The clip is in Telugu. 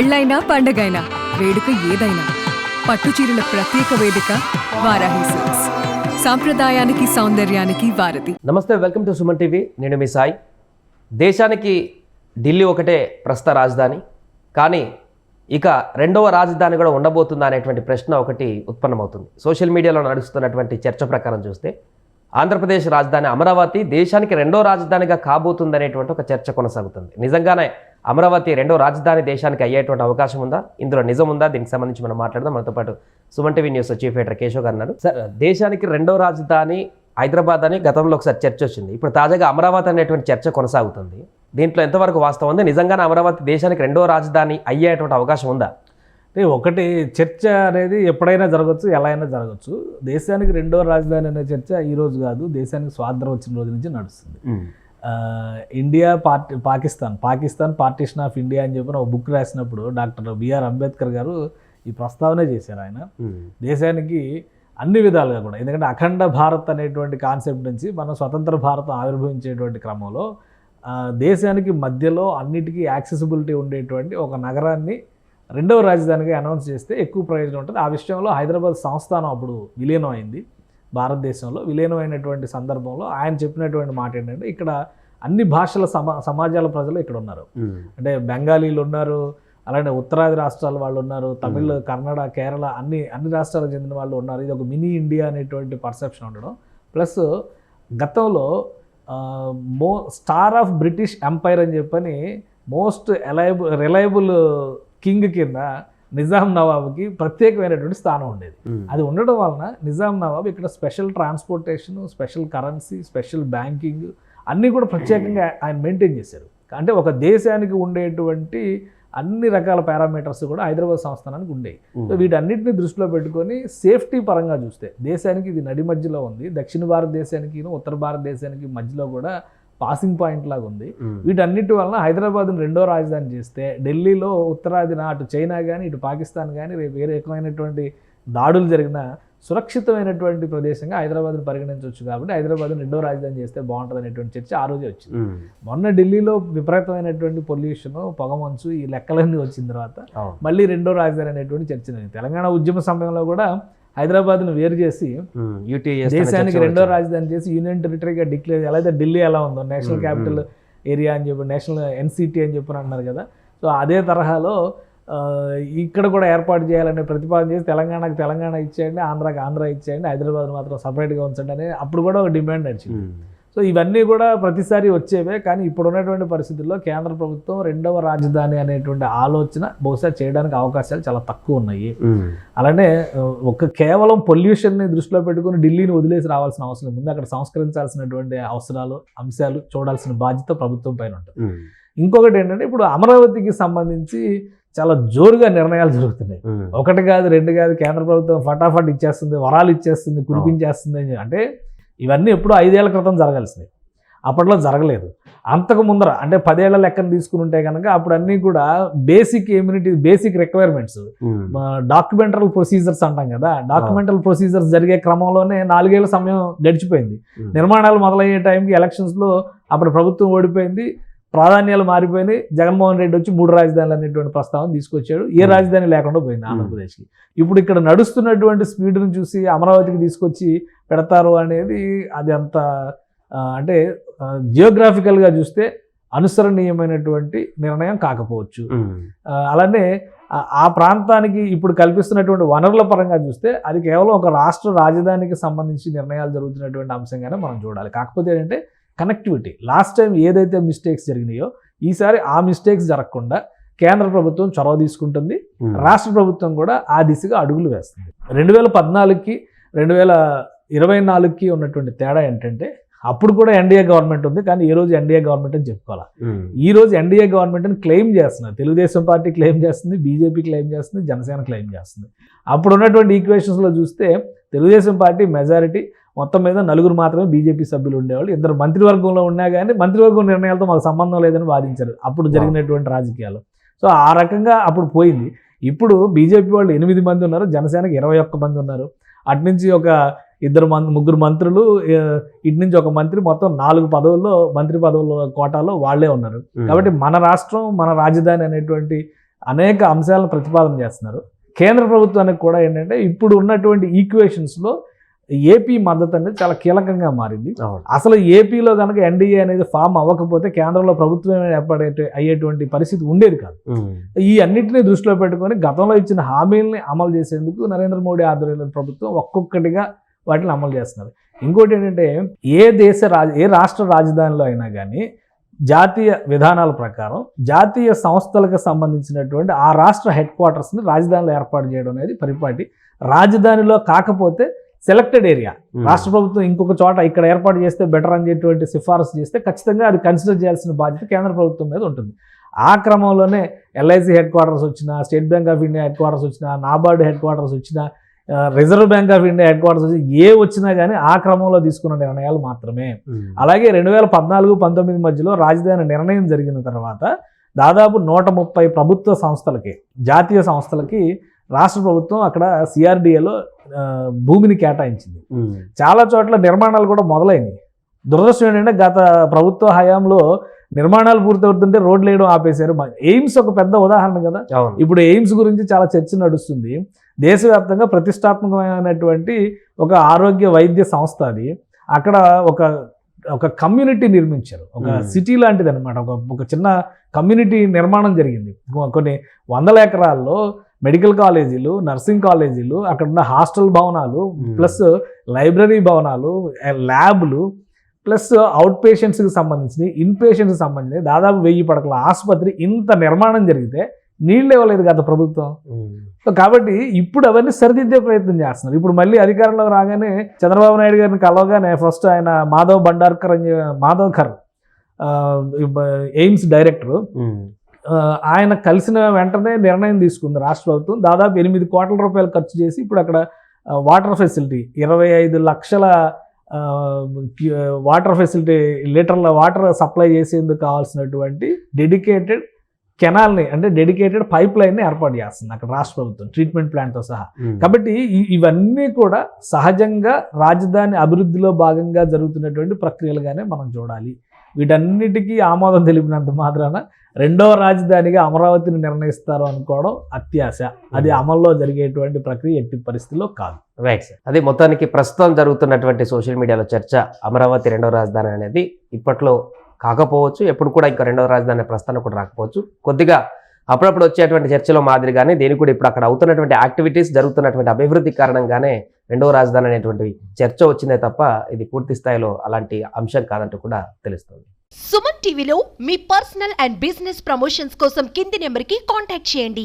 పెళ్ళైనా పండగైనా వేడుక ఏదైనా పట్టుచీరల ప్రత్యేక వేదిక వారాహి సిల్క్స్. సాంప్రదాయానికి సౌందర్యానికి వారధి. నమస్తే, వెల్కమ్ టు సుమన్ టీవీ. నేను మీ సాయి. దేశానికి ఢిల్లీ ఒకటే ప్రస్తుత రాజధాని, కానీ ఇక రెండవ రాజధాని కూడా ఉండబోతుందా అనేటువంటి ప్రశ్న ఒకటి ఉత్పన్నమవుతుంది. సోషల్ మీడియాలో నడుస్తున్నటువంటి చర్చ ప్రకారం చూస్తే ఆంధ్రప్రదేశ్ రాజధాని అమరావతి దేశానికి రెండో రాజధానిగా కాబోతుంది అనేటువంటి ఒక చర్చ కొనసాగుతుంది. నిజంగానే అమరావతి రెండో రాజధాని దేశానికి అయ్యేటువంటి అవకాశం ఉందా? ఇందులో నిజం ఉందా? దీనికి సంబంధించి మనం మాట్లాడదాం. మనతో పాటు Suman TV news chief editor Keshav గారు ఉన్నారు. సార్, దేశానికి రెండో రాజధాని హైదరాబాద్ అని గతంలో ఒకసారి చర్చ వచ్చింది. ఇప్పుడు తాజాగా అమరావతి అనేటువంటి చర్చ కొనసాగుతుంది. దీంట్లో ఎంతవరకు వాస్తవం ఉంది? నిజంగానే అమరావతి దేశానికి రెండో రాజధాని అయ్యేటువంటి అవకాశం ఉందా? అంటే ఒకటి, చర్చ అనేది ఎప్పుడైనా జరగచ్చు, ఎలా అయినా జరగచ్చు. దేశానికి రెండో రాజధాని అనే చర్చ ఈ రోజు కాదు, దేశానికి స్వాతంత్రం వచ్చిన రోజు నుంచి నడుస్తుంది. India Pakistan partition of India అని చెప్పిన ఒక బుక్ రాసినప్పుడు డాక్టర్ బిఆర్ అంబేద్కర్ గారు ఈ ప్రస్తావనే చేశారు. ఆయన దేశానికి అన్ని విధాలుగా కూడా, ఎందుకంటే అఖండ భారత్ అనేటువంటి కాన్సెప్ట్ నుంచి మనం స్వతంత్ర భారతం ఆవిర్భవించేటువంటి క్రమంలో దేశానికి మధ్యలో అన్నిటికీ యాక్సెసిబిలిటీ ఉండేటువంటి ఒక నగరాన్ని రెండవ రాజధానిగా అనౌన్స్ చేస్తే ఎక్కువ ప్రయోజనం ఉంటుంది. ఆ విషయంలో హైదరాబాద్ సంస్థానం అప్పుడు విలీనం అయింది. భారతదేశంలో విలీనం అయినటువంటి సందర్భంలో ఆయన చెప్పినటువంటి మాట ఏంటంటే, ఇక్కడ అన్ని భాషల సమాజాల ప్రజలు ఇక్కడ ఉన్నారు. అంటే బెంగాలీలు ఉన్నారు, అలానే ఉత్తరాది రాష్ట్రాల వాళ్ళు ఉన్నారు, తమిళ్, కన్నడ, కేరళ అన్ని రాష్ట్రాలకు చెందిన వాళ్ళు ఉన్నారు. ఇది ఒక మినీ ఇండియా అనేటువంటి పర్సెప్షన్ ఉండడం, ప్లస్ గతంలో స్టార్ ఆఫ్ బ్రిటిష్ ఎంపైర్ అని చెప్పని మోస్ట్ రిలయబుల్ కింగ్ కింద నిజాం నవాబ్కి ప్రత్యేకమైనటువంటి స్థానం ఉండేది. అది ఉండడం వలన నిజాం నవాబ్ ఇక్కడ special transportation, special currency, special banking అన్నీ కూడా ప్రత్యేకంగా ఆయన మెయింటైన్ చేశారు. అంటే ఒక దేశానికి ఉండేటువంటి అన్ని రకాల పారామీటర్స్ కూడా హైదరాబాద్ సంస్థానానికి ఉండేవి. సో వీటన్నిటిని దృష్టిలో పెట్టుకొని సేఫ్టీ పరంగా చూస్తే దేశానికి ఇది నడి మధ్యలో ఉంది. దక్షిణ భారతదేశానికి ఉత్తర భారతదేశానికి మధ్యలో కూడా పాసింగ్ పాయింట్ లాగా ఉంది. వీటన్నిటి వలన హైదరాబాద్ని రెండో రాజధాని చేస్తే ఢిల్లీలో ఉత్తరాదిన అటు చైనా కానీ ఇటు పాకిస్తాన్ కానీ వేరే రకమైనటువంటి దాడులు జరిగిన సురక్షితమైనటువంటి ప్రదేశంగా హైదరాబాద్ని పరిగణించవచ్చు. కాబట్టి హైదరాబాద్ని రెండో రాజధాని చేస్తే బాగుంటుంది అనేటువంటి చర్చ ఆ రోజే వచ్చింది. మొన్న ఢిల్లీలో విపరీతమైన పొల్యూషన్, పొగమంచు, ఈ లెక్కలన్నీ వచ్చిన తర్వాత మళ్ళీ రెండో రాజధాని అనేటువంటి చర్చ. తెలంగాణ ఉద్యమ సమయంలో కూడా హైదరాబాద్ను వేరు చేసి దేశానికి రెండో రాజధాని చేసి యూనియన్ టెరిటరీగా డిక్లేర్, ఎలా అయితే ఢిల్లీ ఎలా ఉందో నేషనల్ క్యాపిటల్ ఏరియా అని చెప్పి, నేషనల్ ఎన్సిటీ అని చెప్పి అన్నారు కదా. సో అదే తరహాలో ఇక్కడ కూడా ఏర్పాటు చేయాలనే ప్రతిపాదన చేసి తెలంగాణకు తెలంగాణ ఇచ్చేయండి, ఆంధ్రాకి ఆంధ్ర ఇచ్చేయండి, హైదరాబాద్ మాత్రం సపరేట్గా ఉంచండి అని అప్పుడు కూడా ఒక డిమాండ్ నడిచింది. సో ఇవన్నీ కూడా ప్రతిసారి వచ్చేవే. కానీ ఇప్పుడు ఉన్నటువంటి పరిస్థితుల్లో కేంద్ర ప్రభుత్వం రెండవ రాజధాని అనేటువంటి ఆలోచన బహుశా చేయడానికి అవకాశాలు చాలా తక్కువ ఉన్నాయి. అలానే కేవలం పొల్యూషన్ని దృష్టిలో పెట్టుకుని ఢిల్లీని వదిలేసి రావాల్సిన అవసరం ఉంది. అక్కడ సంస్కరించాల్సినటువంటి అవసరాలు, అంశాలు చూడాల్సిన బాధ్యత ప్రభుత్వం పైన ఉంటుంది. ఇంకొకటి ఏంటంటే, ఇప్పుడు అమరావతికి సంబంధించి చాలా జోరుగా నిర్ణయాలు జరుగుతున్నాయి. ఒకటి కాదు, రెండు కాదు, కేంద్ర ప్రభుత్వం ఫటాఫట్ ఇచ్చేస్తుంది, వరాలు ఇచ్చేస్తుంది, కురిపించేస్తుంది. అంటే ఇవన్నీ ఎప్పుడూ 5 ఏళ్ల క్రితం జరగాల్సినవి, అప్పట్లో జరగలేదు. అంతకు ముందర అంటే 10 ఏళ్ల లెక్కను తీసుకుని ఉంటే కనుక అప్పుడు అన్నీ కూడా బేసిక్ రిక్వైర్మెంట్స్, డాక్యుమెంటల్ ప్రొసీజర్స్ అంటాం కదా, డాక్యుమెంటల్ ప్రొసీజర్స్ జరిగే క్రమంలోనే 4 ఏళ్ల సమయం గడిచిపోయింది. నిర్మాణాలు మొదలయ్యే టైంకి ఎలక్షన్స్లో అప్పుడు ప్రభుత్వం ఓడిపోయింది, ప్రాధాన్యాలు మారిపోయినాయి. జగన్మోహన్ రెడ్డి వచ్చి 3 రాజధానులు అనేటువంటి ప్రస్తావన తీసుకొచ్చాడు. ఏ రాజధాని లేకుండా పోయింది ఆంధ్రప్రదేశ్కి. ఇప్పుడు ఇక్కడ నడుస్తున్నటువంటి స్పీడ్ను చూసి అమరావతికి తీసుకొచ్చి పెడతారు అనేది అది అంత అంటే జియోగ్రాఫికల్గా చూస్తే అనుసరణీయమైనటువంటి నిర్ణయం కాకపోవచ్చు. అలానే ఆ ప్రాంతానికి ఇప్పుడు కల్పిస్తున్నటువంటి వనరుల పరంగా చూస్తే అది కేవలం ఒక రాష్ట్ర రాజధానికి సంబంధించి నిర్ణయాలు జరుగుతున్నటువంటి అంశంగానే మనం చూడాలి. కాకపోతే ఏంటంటే కనెక్టివిటీ, లాస్ట్ టైం ఏదైతే మిస్టేక్స్ జరిగినాయో ఈసారి ఆ మిస్టేక్స్ జరగకుండా కేంద్ర ప్రభుత్వం చొరవ తీసుకుంటుంది. రాష్ట్ర ప్రభుత్వం కూడా ఆ దిశగా అడుగులు వేస్తుంది. 2014కి 2024కి ఉన్నటువంటి తేడా ఏంటంటే, అప్పుడు కూడా ఎన్డీఏ గవర్నమెంట్ ఉంది, కానీ ఈ రోజు ఎన్డీఏ గవర్నమెంట్ అని చెప్పుకోవాలి. ఈ రోజు ఎన్డీఏ గవర్నమెంట్ అని క్లెయిమ్ చేస్తున్నారు. తెలుగుదేశం పార్టీ క్లెయిమ్ చేస్తుంది, బీజేపీ క్లెయిమ్ చేస్తుంది, జనసేన క్లెయిమ్ చేస్తుంది. అప్పుడు ఉన్నటువంటి ఈక్వేషన్స్లో చూస్తే తెలుగుదేశం పార్టీ మెజారిటీ, మొత్తం మీద 4 మాత్రమే బీజేపీ సభ్యులు ఉండేవాళ్ళు. 2 మంత్రివర్గంలో ఉన్నా కానీ మంత్రివర్గం నిర్ణయాలతో మాకు సంబంధం లేదని వాదించారు అప్పుడు జరిగినటువంటి రాజకీయాలు. సో ఆ రకంగా అప్పుడు పోయింది. ఇప్పుడు బీజేపీ వాళ్ళు 8 మంది ఉన్నారు, జనసేనకి 21 మంది ఉన్నారు. అట్నుంచి ఒక ముగ్గురు మంత్రులు, ఇటు నుంచి ఒక మంత్రి, మొత్తం 4 పదవుల్లో మంత్రి పదవుల కోటాలో వాళ్లే ఉన్నారు. కాబట్టి మన రాష్ట్రం, మన రాజధాని అనేటువంటి అనేక అంశాలను ప్రతిపాదన చేస్తున్నారు. కేంద్ర ప్రభుత్వానికి కూడా ఏంటంటే ఇప్పుడు ఉన్నటువంటి ఈక్వేషన్స్లో ఏపీ మద్దతు అనేది చాలా కీలకంగా మారింది. అసలు ఏపీలో కనుక ఎన్డీఏ అనేది ఫామ్ అవ్వకపోతే కేంద్రంలో ప్రభుత్వం అయ్యేటువంటి పరిస్థితి ఉండేది కాదు. ఈ అన్నింటినీ దృష్టిలో పెట్టుకొని గతంలో ఇచ్చిన హామీలని అమలు చేసేందుకు నరేంద్ర మోడీ ఆధ్వర్యంలో ప్రభుత్వం ఒక్కొక్కటిగా వాటిని అమలు చేస్తున్నారు. ఇంకోటి ఏంటంటే ఏ రాష్ట్ర రాజధానిలో అయినా కానీ జాతీయ విధానాల ప్రకారం జాతీయ సంస్థలకు సంబంధించినటువంటి ఆ రాష్ట్ర హెడ్ క్వార్టర్స్ని రాజధానిలో ఏర్పాటు చేయడం అనేది పరిపాటి. రాజధానిలో కాకపోతే సెలెక్టెడ్ ఏరియా రాష్ట్ర ప్రభుత్వం ఇంకొక చోట ఇక్కడ ఏర్పాటు చేస్తే బెటర్ అనేటువంటి సిఫారసు చేస్తే ఖచ్చితంగా అది కన్సిడర్ చేయాల్సిన బాధ్యత కేంద్ర ప్రభుత్వం మీద ఉంటుంది. ఆ క్రమంలోనే ఎల్ఐసి హెడ్ క్వార్టర్స్ వచ్చినా, state bank of India head quarters వచ్చినా, నాబార్డు హెడ్ క్వార్టర్స్ వచ్చినా, reserve bank of India head quarters వచ్చి వచ్చినా కానీ ఆ క్రమంలో తీసుకున్న నిర్ణయాలు మాత్రమే. అలాగే 2014-19 మధ్యలో రాజధాని నిర్ణయం జరిగిన తర్వాత దాదాపు 130 ప్రభుత్వ సంస్థలకి, జాతీయ సంస్థలకి రాష్ట్ర ప్రభుత్వం అక్కడ సిఆర్డిఏలో భూమిని కేటాయించింది. చాలా చోట్ల నిర్మాణాలు కూడా మొదలైనవి. దురదృష్టం ఏంటంటే గత ప్రభుత్వ హయాంలో నిర్మాణాలు పూర్తవుతుంటే రోడ్లు వేయడం ఆపేశారు. ఎయిమ్స్ ఒక పెద్ద ఉదాహరణ కదా. ఇప్పుడు ఎయిమ్స్ గురించి చాలా చర్చ నడుస్తుంది. దేశవ్యాప్తంగా ప్రతిష్టాత్మకమైనటువంటి ఒక ఆరోగ్య వైద్య సంస్థ అది. అక్కడ ఒక కమ్యూనిటీ నిర్మించారు, ఒక సిటీ లాంటిది అనమాట. ఒక చిన్న కమ్యూనిటీ నిర్మాణం జరిగింది. కొన్ని 100 ఎకరాల్లో మెడికల్ కాలేజీలు, నర్సింగ్ కాలేజీలు, అక్కడ ఉన్న హాస్టల్ భవనాలు, ప్లస్ లైబ్రరీ భవనాలు, ల్యాబ్లు, ప్లస్ అవుట్ పేషెంట్స్కి సంబంధించి, ఇన్ పేషెంట్స్కి సంబంధించి దాదాపు 1000 పడకల ఆసుపత్రి ఇంత నిర్మాణం జరిగితే నీళ్ళు ఇవ్వలేదు గత ప్రభుత్వం. సో కాబట్టి ఇప్పుడు అవన్నీ సరిదిద్దే ప్రయత్నం చేస్తున్నారు. ఇప్పుడు మళ్ళీ అధికారంలో రాగానే చంద్రబాబు నాయుడు గారిని కలవగానే ఫస్ట్ ఆయన మాధవ్కర్ ఎయిమ్స్ డైరెక్టరు, ఆయన కలిసిన వెంటనే నిర్ణయం తీసుకుంది రాష్ట్ర ప్రభుత్వం. దాదాపు 8 కోట్ల రూపాయలు ఖర్చు చేసి ఇప్పుడు అక్కడ వాటర్ ఫెసిలిటీ 25 లక్షల వాటర్ ఫెసిలిటీ, లీటర్ల వాటర్ సప్లై చేసేందుకు కావాల్సినటువంటి డెడికేటెడ్ కెనాల్ని, అంటే డెడికేటెడ్ పైప్ లైన్ని ఏర్పాటు చేస్తుంది అక్కడ రాష్ట్ర ప్రభుత్వం, ట్రీట్మెంట్ ప్లాంట్తో సహా. కాబట్టి ఇవన్నీ కూడా సహజంగా రాజధాని అభివృద్ధిలో భాగంగా జరుగుతున్నటువంటి ప్రక్రియలుగానే మనం చూడాలి. వీటన్నిటికీ ఆమోదం తెలిపినంత మాత్రాన రెండవ రాజధానిగా అమరావతిని నిర్ణయిస్తారు అనుకోవడం అత్యాశ. అది అమల్లో జరిగేటువంటి ప్రక్రియ ఎట్టి పరిస్థితుల్లో కాదు. Right sir. అది మొత్తానికి ప్రస్తుతం జరుగుతున్నటువంటి సోషల్ మీడియాలో చర్చ అమరావతి రెండవ రాజధాని అనేది ఇప్పట్లో కాకపోవచ్చు, ఎప్పుడు కూడా ఇంకా రెండవ రాజధాని ప్రస్తావన కూడా రాకపోవచ్చు. కొద్దిగా అప్పుడప్పుడు వచ్చేటువంటి చర్చలో మాదిరిగానే దీనికి కూడా ఇప్పుడు అక్కడ అవుతున్నటువంటి యాక్టివిటీస్, జరుగుతున్నటువంటి అభివృద్ధి కారణంగానే రెండవ రాజధాని అనేటువంటి చర్చ వచ్చిందే తప్ప ఇది పూర్తి స్థాయిలో అలాంటి అంశం కాదంటూ కూడా తెలుస్తుంది. సుమన్ టీవీలో మీ పర్సనల్ అండ్ బిజినెస్ ప్రమోషన్స్ కోసం కింది నెంబర్కి కాంటాక్ట్ చేయండి.